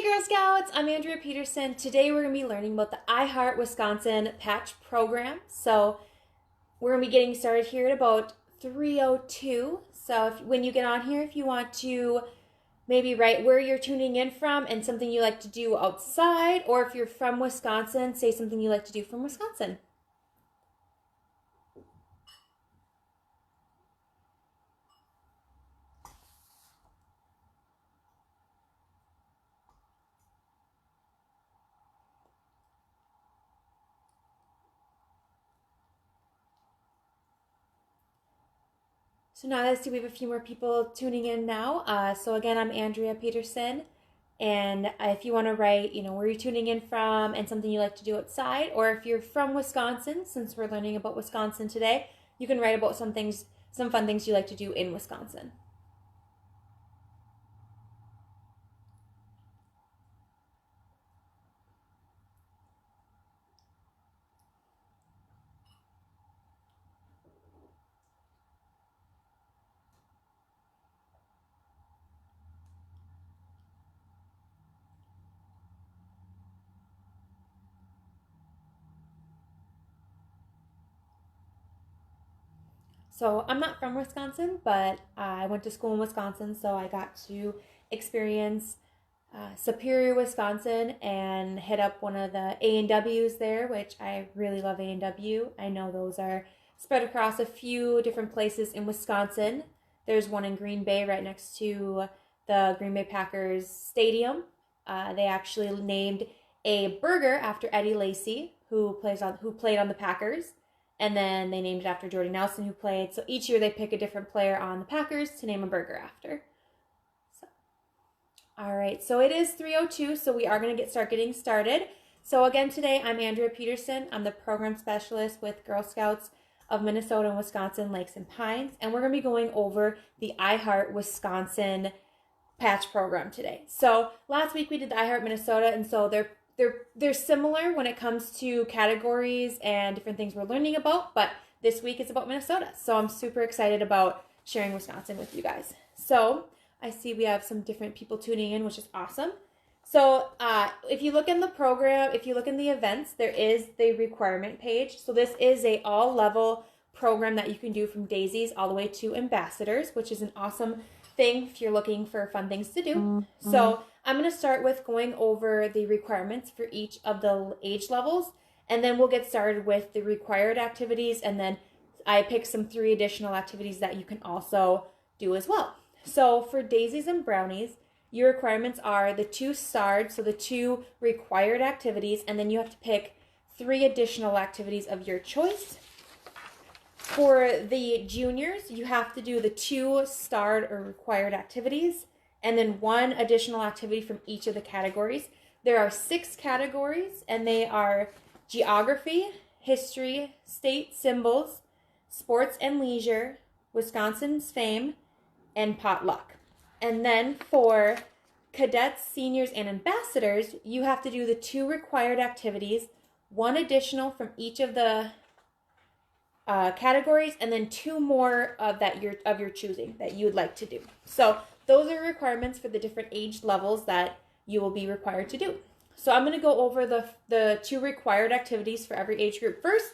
Hey Girl Scouts, I'm Andrea Peterson. Today we're going to be learning about the I Heart Wisconsin patch program. So we're going to be getting started here at about 3:02. So when you get on here, if you want to maybe write where you're tuning in from and something you like to do outside, or if you're from Wisconsin, say something you like to do from Wisconsin. So now I see we have a few more people tuning in now. So again, I'm Andrea Peterson. And if you want to write, where you're tuning in from and something you like to do outside, or if you're from Wisconsin, since we're learning about Wisconsin today, you can write about some fun things you like to do in Wisconsin. So I'm not from Wisconsin, but I went to school in Wisconsin, so I got to experience Superior, Wisconsin, and hit up one of the A&Ws there, which I really love A&W. I know those are spread across a few different places in Wisconsin. There's one in Green Bay right next to the Green Bay Packers stadium. They actually named a burger after Eddie Lacy, who played on the Packers. And then they named it after Jordy Nelson, who played. So each year they pick a different player on the Packers to name a burger after. All right, so it is 3:02, so we are going to start getting started. So again, today I'm Andrea Peterson. I'm the program specialist with Girl Scouts of Minnesota and Wisconsin Lakes and Pines, and we're going to be going over the I Heart Wisconsin patch program today. So last week we did the I Heart Minnesota, and so they're similar when it comes to categories and different things we're learning about, but this week it's about Minnesota. So I'm super excited about sharing Wisconsin with you guys. So I see we have some different people tuning in, which is awesome. So if you look in the program, if you look in the events, there is the requirement page. So this is a all-level program that you can do from Daisies all the way to Ambassadors, which is an awesome thing if you're looking for fun things to do. Mm-hmm. So I'm going to start with going over the requirements for each of the age levels, and then we'll get started with the required activities, and then I picked some 3 additional activities that you can also do as well. So for Daisies and Brownies, your requirements are the 2 starred, so the 2 required activities, and then you have to pick 3 additional activities of your choice. For the juniors, you have to do the 2 starred or required activities, and then 1 additional activity from each of the categories. There are 6 categories, and they are geography, history, state symbols, sports and leisure, Wisconsin's fame, and potluck. And then for cadets, seniors, and ambassadors, you have to do the 2 required activities, 1 additional from each of the categories, and then 2 more of your choosing that you would like to do. So those are requirements for the different age levels that you will be required to do. So I'm going to go over the 2 required activities for every age group. First,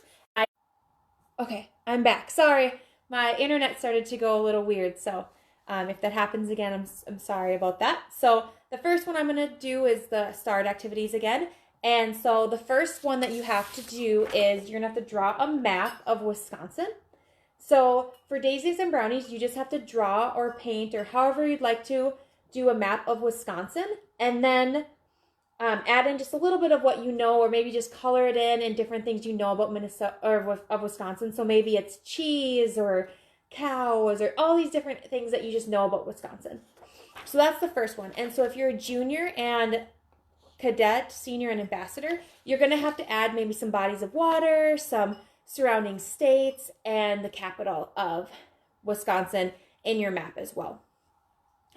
okay, I'm back. Sorry, my internet started to go a little weird, so if that happens again, I'm sorry about that. So the first one I'm going to do is the starred activities again. And so the first one that you have to do is you're going to have to draw a map of Wisconsin. So for Daisies and Brownies, you just have to draw or paint or however you'd like to do a map of Wisconsin, and then add in just a little bit of what you know, or maybe just color it in and different things you know about Minnesota or of Wisconsin. So maybe it's cheese or cows or all these different things that you just know about Wisconsin. So that's the first one. And so if you're a junior and cadet, senior, and ambassador, you're going to have to add maybe some bodies of water, some surrounding states, and the capital of Wisconsin in your map as well.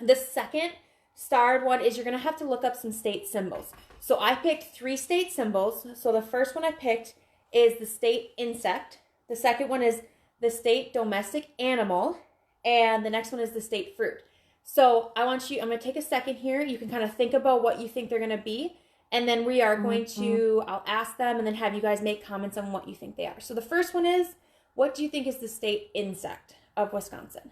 The second starred one is you're going to have to look up some state symbols. So I picked 3 state symbols. So the first one I picked is the state insect. The second one is the state domestic animal. And the next one is the state fruit. So I'm going to take a second here. You can kind of think about what you think they're going to be. And then we are going to, I'll ask them and then have you guys make comments on what you think they are. So the first one is, what do you think is the state insect of Wisconsin?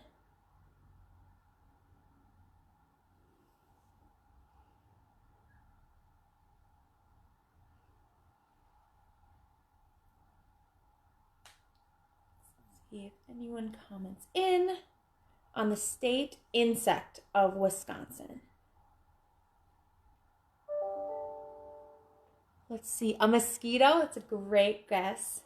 Let's see if anyone comments in on the state insect of Wisconsin. Let's see, a mosquito. That's a great guess.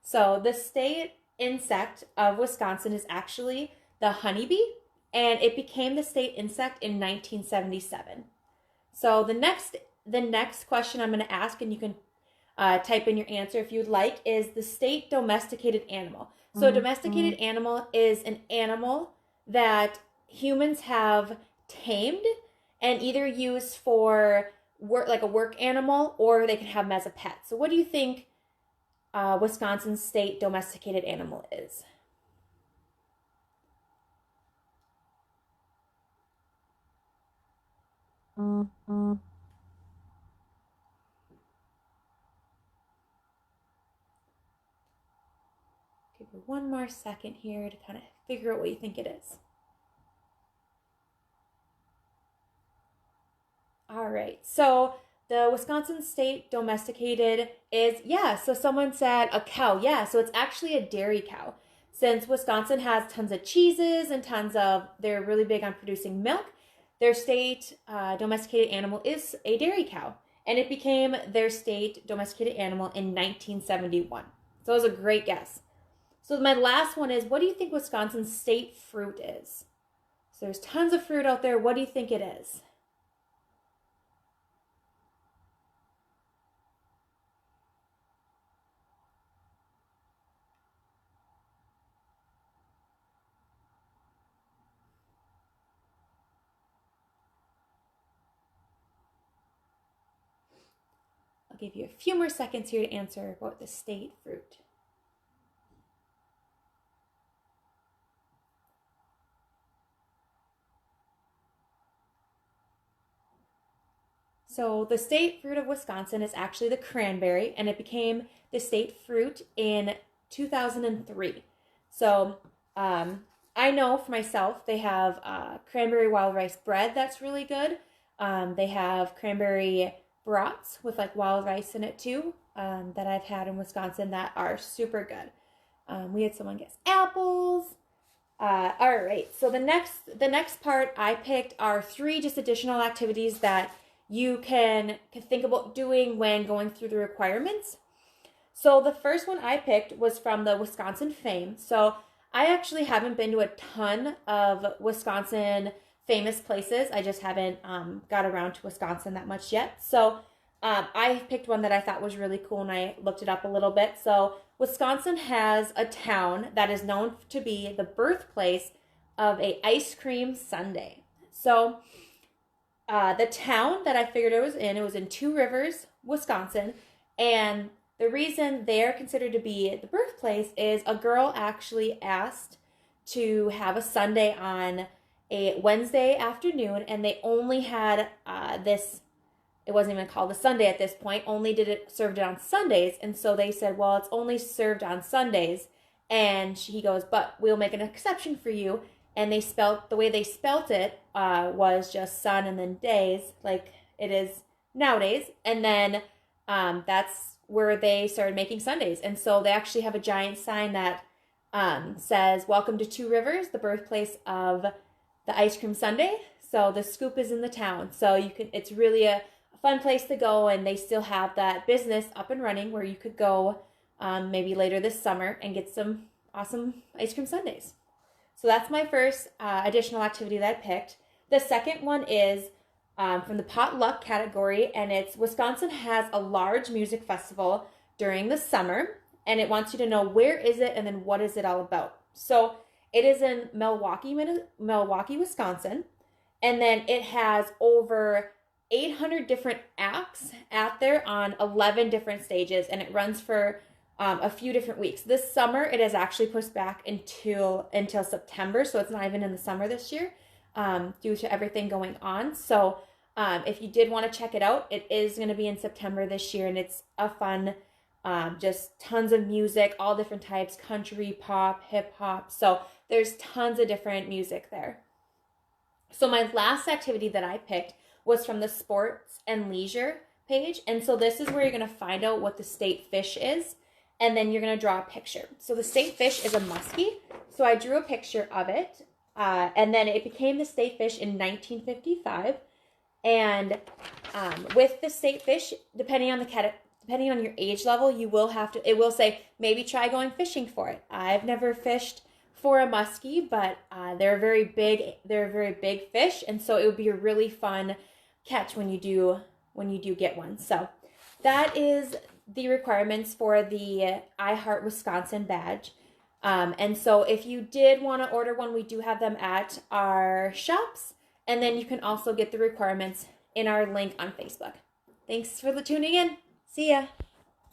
So the state insect of Wisconsin is actually the honeybee, and it became the state insect in 1977. So the next question I'm going to ask, and you can type in your answer if you'd like, is the state domesticated animal. So a domesticated animal is an animal that humans have tamed and either use for work, like a work animal, or they can have them as a pet. So what do you think Wisconsin's state domesticated animal is? Give you one more second here to kind of figure out what you think it is. All right, so the Wisconsin state domesticated is, so someone said a cow. Yeah, so it's actually a dairy cow. Since Wisconsin has tons of cheeses and they're really big on producing milk, their state domesticated animal is a dairy cow. And it became their state domesticated animal in 1971. So it was a great guess. So my last one is, what do you think Wisconsin's state fruit is? So there's tons of fruit out there. What do you think it is? I'll give you a few more seconds here to answer about the state fruit. So the state fruit of Wisconsin is actually the cranberry, and it became the state fruit in 2003. So I know for myself, they have cranberry wild rice bread that's really good. They have cranberry brats with like wild rice in it too, that I've had in Wisconsin that are super good. We had someone guess apples. All right, so the next part I picked are 3 just additional activities that you can think about doing when going through the requirements. So the first one I picked was from the Wisconsin Fame. So I actually haven't been to a ton of Wisconsin famous places. I just haven't got around to Wisconsin that much yet. So I picked one that I thought was really cool, and I looked it up a little bit. So Wisconsin has a town that is known to be the birthplace of a ice cream sundae. So the town that I figured it was in Two Rivers, Wisconsin, and the reason they're considered to be the birthplace is a girl actually asked to have a sundae on a Wednesday afternoon, and they only had this. It wasn't even called a sundae at this point. Only served it on Sundays, and so they said, "Well, it's only served on Sundays." And he goes, "But we'll make an exception for you." And the way they spelt it was just sun and then days, like it is nowadays. And then that's where they started making sundaes. And so they actually have a giant sign that says, "Welcome to Two Rivers, the birthplace of the ice cream sundae." So the scoop is in the town. So it's really a fun place to go, and they still have that business up and running where you could go maybe later this summer and get some awesome ice cream sundaes. So that's my first additional activity that I picked. The second one is from the potluck category, and it's Wisconsin has a large music festival during the summer, and it wants you to know where is it and then what is it all about. So it is in Milwaukee, Wisconsin, and then it has over 800 different acts out there on 11 different stages, and it runs for a few different weeks. This summer, it is actually pushed back until September, so it's not even in the summer this year, due to everything going on. So if you did want to check it out, it is going to be in September this year, and it's a fun, just tons of music, all different types, country, pop, hip hop. So there's tons of different music there. So my last activity that I picked was from the sports and leisure page. And so this is where you're going to find out what the state fish is. And then you're going to draw a picture. So the state fish is a muskie. So I drew a picture of it. And then it became the state fish in 1955. And with the state fish, depending on your age level, it will say, maybe try going fishing for it. I've never fished for a muskie, but they're a very big fish. And so it would be a really fun catch when you do get one. So that is the requirements for the I Heart Wisconsin badge. And so if you did want to order one, we do have them at our shops. And then you can also get the requirements in our link on Facebook. Thanks for tuning in. See ya.